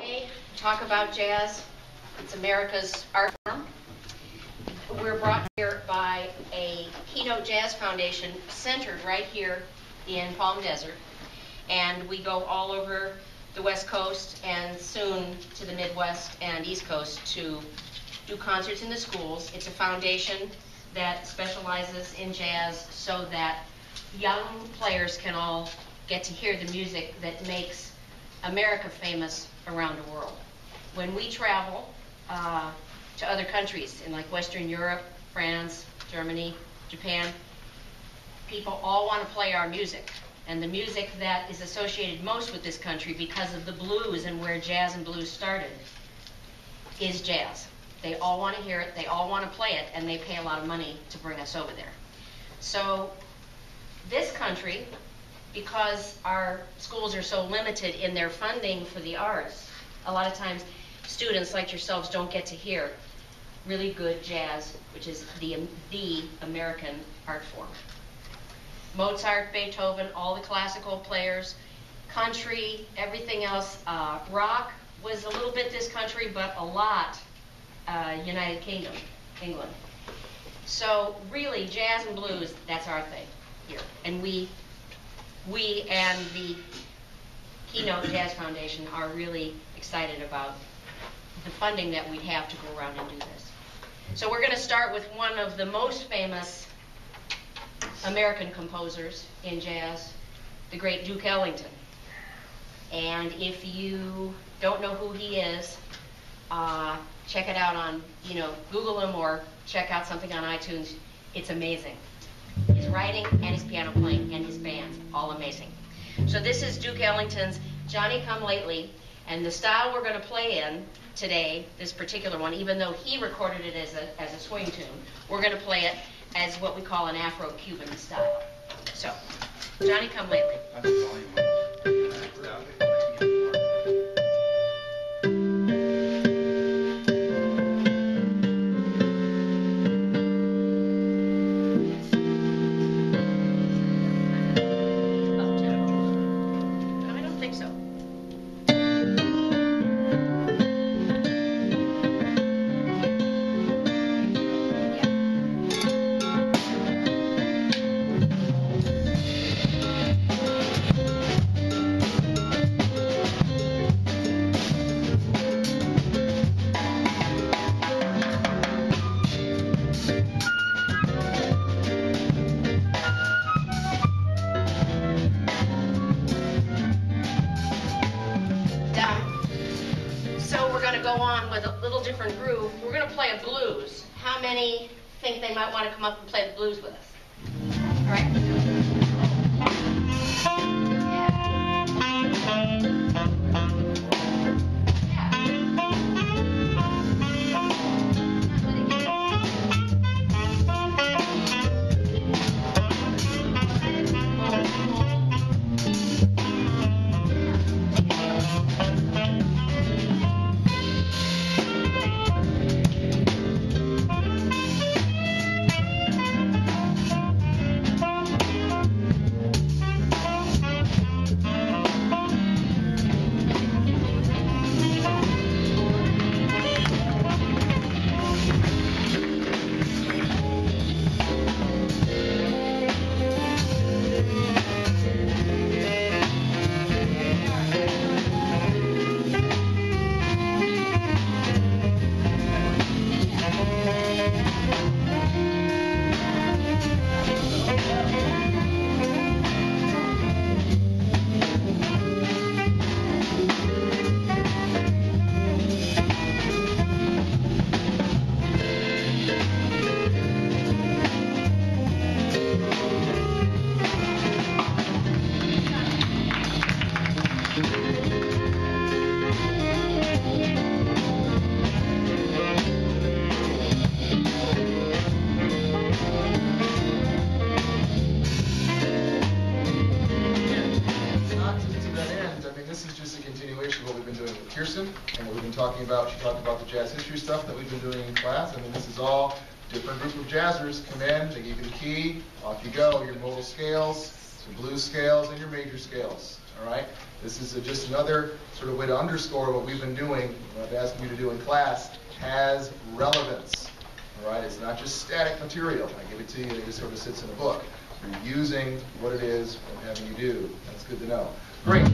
Today, talk about jazz. It's America's art form. We're brought here by a Keynote Jazz Foundation centered right here in Palm Desert. And we go all over the West Coast and soon to the Midwest and East Coast to do concerts in the schools. It's a foundation that specializes in jazz so that young players can all get to hear the music that makes America famous around the world. When we travel to other countries in like Western Europe, France, Germany, Japan, people all want to play our music. And the music that is associated most with this country because of the blues and where jazz and blues started is jazz. They all want to hear it, they all want to play it, and they pay a lot of money to bring us over there. So this country, because our schools are so limited in their funding for the arts, a lot of times students like yourselves don't get to hear really good jazz, which is the American art form. Mozart, Beethoven, all the classical players, country, everything else. Rock was a little bit this country, but a lot United Kingdom, England. So really, jazz and blues, that's our thing here. And we and the Keynote Jazz Foundation are really excited about the funding that we have to go around and do this. So we're going to start with one of the most famous American composers in jazz, the great Duke Ellington. And if you don't know who he is, check it out on, Google him or check out something on iTunes. It's amazing. His writing and his piano playing and his band, all amazing. So this is Duke Ellington's Johnny Come Lately, and the style we're going to play in today, this particular one, even though he recorded it as a swing tune, we're going to play it as what we call an Afro-Cuban style. So, Johnny Come Lately. Go on with a little different groove. We're going to play a blues. How many think they might want to come up and play the blues with us? All right. Thorsen, and what we've been talking about, she talked about the jazz history stuff that we've been doing in class. I mean, this is all different group of jazzers come in, they give you the key, off you go, your modal scales, your blues scales, and your major scales. all right? This is just another sort of way to underscore what we've been doing, what I've asked you to do in class, has relevance, all right? It's not just static material. I give it to you, it just sort of sits in a book. You're using what it is I'm having you do. That's good to know. Great.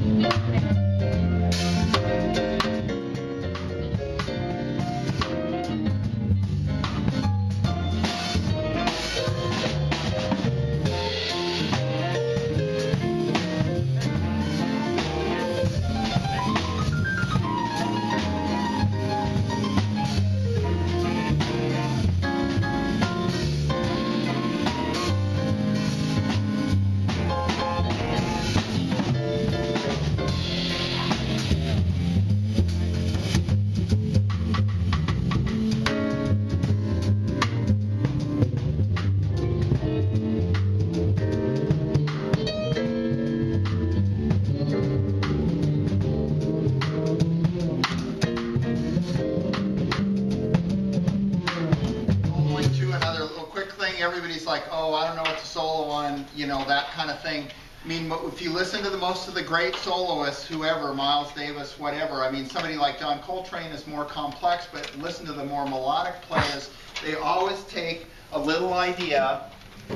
Everybody's like, oh, I don't know what to solo on, you know, that kind of thing. I mean, if you listen to most of the great soloists, whoever, Miles Davis, whatever, I mean, somebody like John Coltrane is more complex, but listen to the more melodic players, they always take a little idea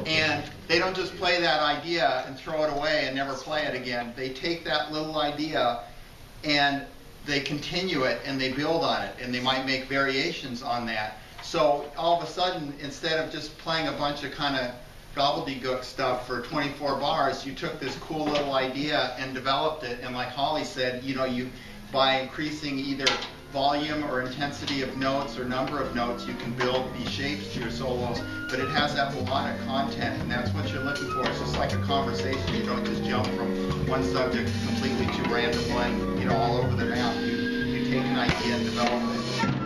and they don't just play that idea and throw it away and never play it again. They take that little idea and they continue it and they build on it, and they might make variations on that. So all of a sudden, instead of just playing a bunch of kind of gobbledygook stuff for 24 bars, you took this cool little idea and developed it. And like Holly said, you know, by increasing either volume or intensity of notes or number of notes, you can build these shapes to your solos. But it has that melodic content, and that's what you're looking for. It's just like a conversation. You don't just jump from one subject completely to random one, you know, all over the map. You take an idea and develop it.